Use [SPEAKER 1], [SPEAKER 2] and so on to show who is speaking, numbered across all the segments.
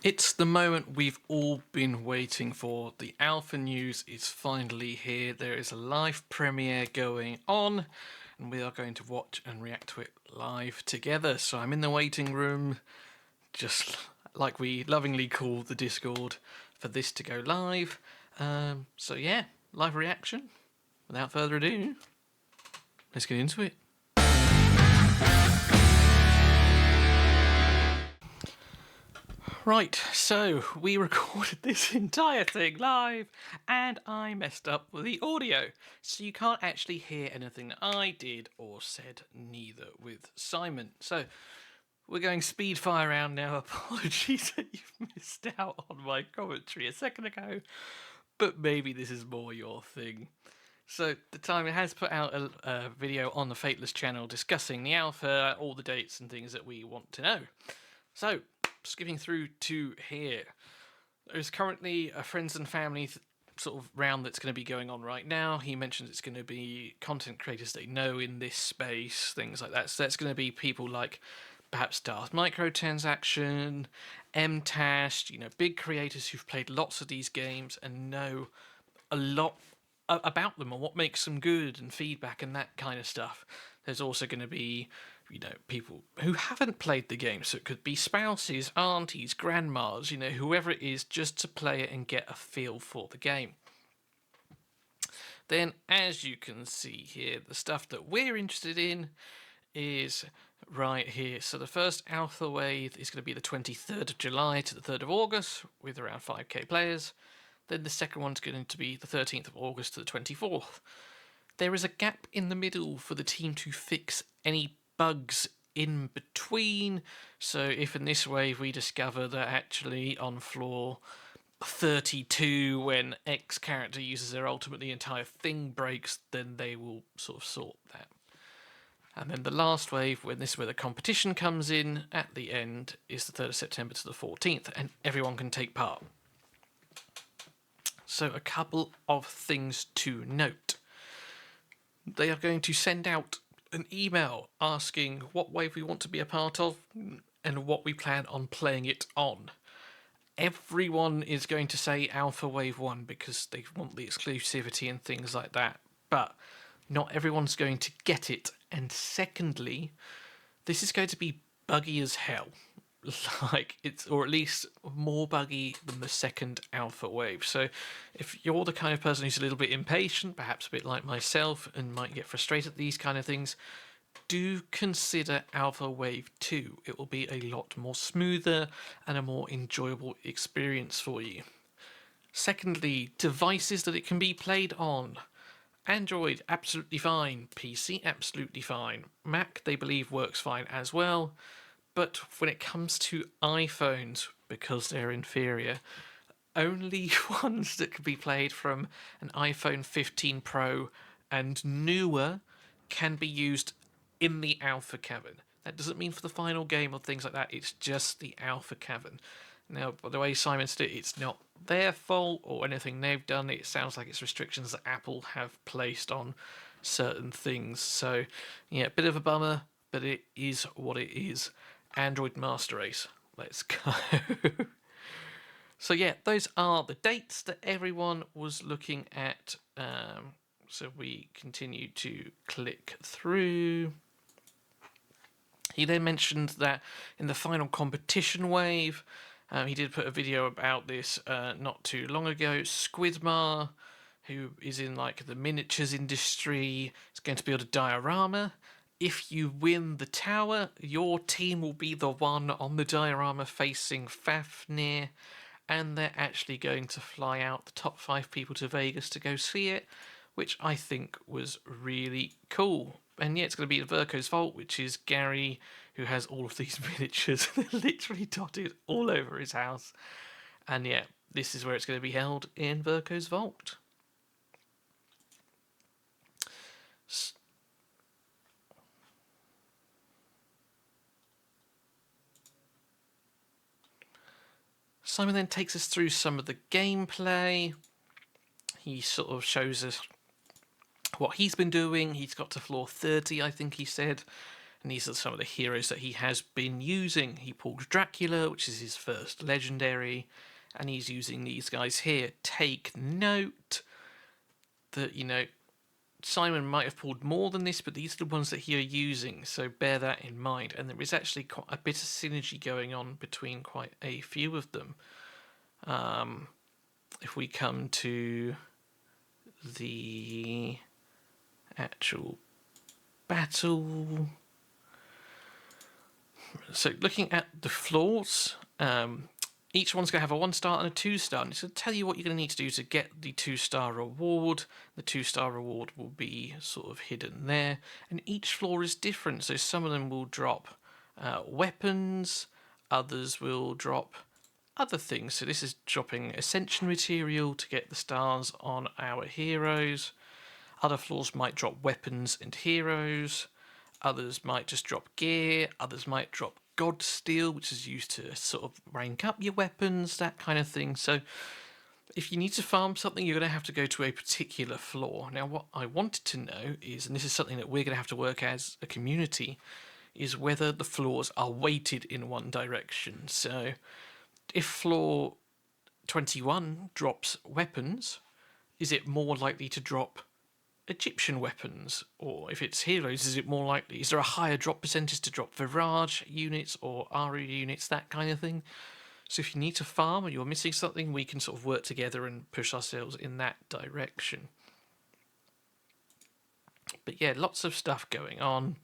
[SPEAKER 1] It's the moment we've all been waiting for. The alpha news is finally here. There is a live premiere going on, and we are going to watch and react to it live together. So I'm in the waiting room, just like we lovingly call the Discord, for this to go live. So yeah, live reaction. Without further ado, let's get into it. Right, so we recorded this entire thing live and I messed up with the audio. So you can't actually hear anything that I did or said, neither with Simon. So we're going speed fire round now. Apologies that you've missed out on my commentary a second ago, but maybe this is more your thing. So the Timer has put out a video on the Fateless channel discussing the alpha, all the dates and things that we want to know. So, skipping through to here. There's currently a friends and family sort of round that's going to be going on right now. He mentions it's going to be content creators they know in this space, things like that. So that's going to be people like perhaps Darth Microtransaction, MTash, big creators who've played lots of these games and know a lot about them and what makes them good and feedback and that kind of stuff. There's also going to be, people who haven't played the game, so it could be spouses, aunties, grandmas, whoever it is, just to play it and get a feel for the game. Then, as you can see here, the stuff that we're interested in is right here. So the first alpha wave is going to be the 23rd of July to the 3rd of August with around 5k players. Then the second one's going to be the 13th of August to the 24th. There is a gap in the middle for the team to fix any bugs in between. So if in this wave we discover that actually on floor 32 when X character uses their ultimate the entire thing breaks, then they will sort of sort that. And then the last wave, when this is where the competition comes in at the end, is the 3rd of September to the 14th, and everyone can take part. So a couple of things to note. They are going to send out an email asking what wave we want to be a part of and what we plan on playing it on. Everyone is going to say Alpha Wave 1 because they want the exclusivity and things like that, but not everyone's going to get it. And secondly, this is going to be buggy as hell. Or at least more buggy than the second alpha wave. So if you're the kind of person who's a little bit impatient, perhaps a bit like myself, and might get frustrated at these kind of things, do consider alpha wave 2. It will be a lot more smoother and a more enjoyable experience for you. Secondly, devices that it can be played on. Android, absolutely fine. PC, absolutely fine. Mac, they believe, works fine as well. But when it comes to iPhones, because they're inferior, only ones that can be played from an iPhone 15 Pro and newer can be used in the Alpha Cavern. That doesn't mean for the final game or things like that, it's just the Alpha Cavern. Now, by the way Simon said it's not their fault or anything they've done. It sounds like it's restrictions that Apple have placed on certain things. So, yeah, a bit of a bummer, but it is what it is. Android Master Race. Let's go. So yeah, those are the dates that everyone was looking at. So we continue to click through. He then mentioned that in the final competition wave, he did put a video about this not too long ago. Squidmar, who is in like the miniatures industry, is going to build a diorama. If you win the tower, your team will be the one on the diorama facing Fafnir, and they're actually going to fly out the top 5 people to Vegas to go see it, which I think was really cool. And yeah, it's going to be at Virko's Vault, which is Gary, who has all of these miniatures literally dotted all over his house. And yeah, this is where it's going to be held, in Virko's Vault. Simon then takes us through some of the gameplay. He sort of shows us what he's been doing. He's got to floor 30, I think he said, And these are some of the heroes that he has been using. He pulled Dracula, which is his first legendary, and he's using these guys here. Take note that, you know, Simon might have pulled more than this, but these are the ones that he are using, so bear that in mind. And there is actually quite a bit of synergy going on between quite a few of them. If we come to the actual battle, so looking at the floors, each one's going to have a 1-star and a 2-star, and it's going to tell you what you're going to need to do to get the 2-star reward. The 2-star reward will be sort of hidden there, and each floor is different, so some of them will drop weapons, others will drop other things. So this is dropping ascension material to get the stars on our heroes. Other floors might drop weapons and heroes. Others might just drop gear. Others might drop God Steel, which is used to sort of rank up your weapons, that kind of thing. So if you need to farm something, you're going to have to go to a particular floor. Now, what I wanted to know is, and this is something that we're going to have to work as a community, is whether the floors are weighted in one direction. So if floor 21 drops weapons, is it more likely to drop Egyptian weapons? Or if it's heroes, is it more likely, is there a higher drop percentage to drop Virage units or Aru units, that kind of thing? So if you need to farm or you're missing something, we can sort of work together and push ourselves in that direction. But yeah, lots of stuff going on.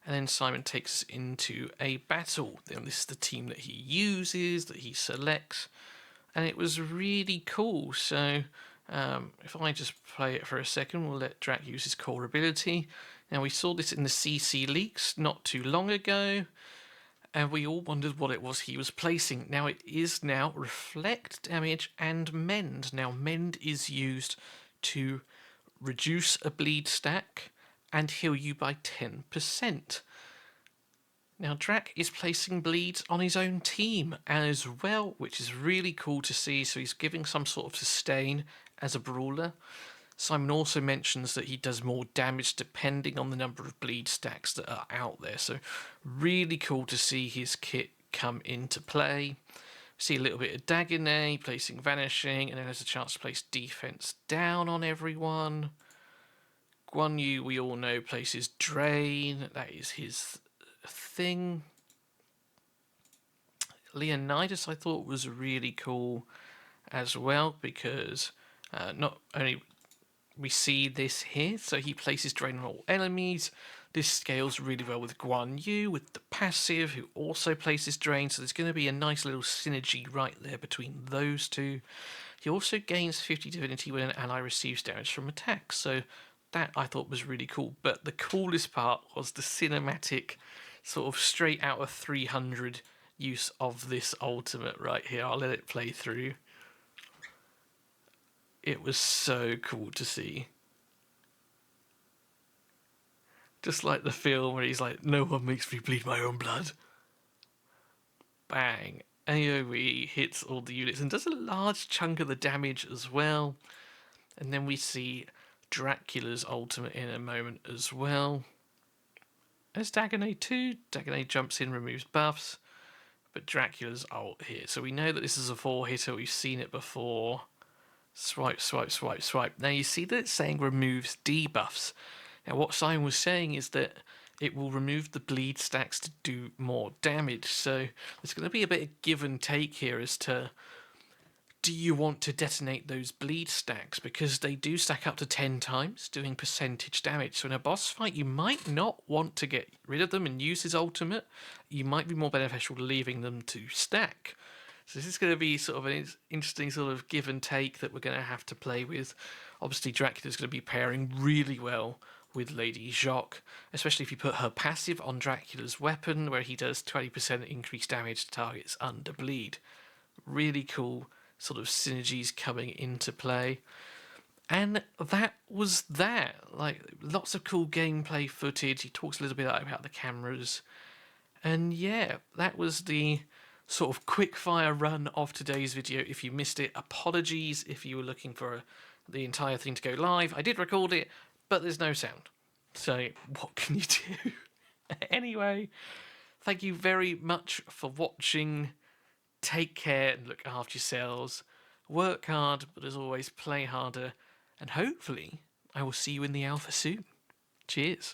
[SPEAKER 1] And then Simon takes us into a battle. Then this is the team that he uses, that he selects. And it was really cool. So if I just play it for a second, we'll let Drac use his core ability. Now, we saw this in the CC leaks not too long ago, and we all wondered what it was he was placing. Now, it is now reflect damage and mend. Now, mend is used to reduce a bleed stack and heal you by 10%. Now, Drac is placing bleeds on his own team as well, which is really cool to see. So he's giving some sort of sustain as a brawler. Simon also mentions that he does more damage depending on the number of bleed stacks that are out there. So really cool to see his kit come into play. See a little bit of Dagonet placing Vanishing, and then has a chance to place Defense down on everyone. Guan Yu, we all know, places Drain. That is his thing. Leonidas, I thought, was really cool as well, because not only we see this here, so he places Drain on all enemies. This scales really well with Guan Yu, with the passive, who also places Drain, so there's going to be a nice little synergy right there between those two. He also gains 50 divinity when an ally receives damage from attacks, so that I thought was really cool. But the coolest part was the cinematic, sort of straight out of 300 use of this ultimate right here. I'll let it play through. It was so cool to see. Just like the film where he's like, no one makes me bleed my own blood. Bang. AoE hits all the units and does a large chunk of the damage as well. And then we see Dracula's ultimate in a moment as well. As Dagonet too. Dagonet jumps in, removes buffs. But Dracula's ult here. So we know that this is a 4-hitter. We've seen it before. Swipe, swipe, swipe, swipe. Now you see that it's saying removes debuffs. Now what Simon was saying is that it will remove the bleed stacks to do more damage. So there's going to be a bit of give and take here as to, do you want to detonate those bleed stacks? Because they do stack up to 10 times, doing percentage damage. So in a boss fight, you might not want to get rid of them and use his ultimate. You might be more beneficial leaving them to stack. So this is going to be sort of an interesting sort of give and take that we're going to have to play with. Obviously, Dracula's going to be pairing really well with Lady Jacques, especially if you put her passive on Dracula's weapon, where he does 20% increased damage to targets under bleed. Really cool sort of synergies coming into play. And that was that. Like, lots of cool gameplay footage. He talks a little bit about the cameras. And yeah, that was the sort of quick fire run of today's video. If you missed it, apologies if you were looking for the entire thing to go live. I did record it, but there's no sound. So what can you do? Anyway, thank you very much for watching. Take care and look after yourselves. Work hard, but as always, play harder. And hopefully, I will see you in the alpha soon. Cheers.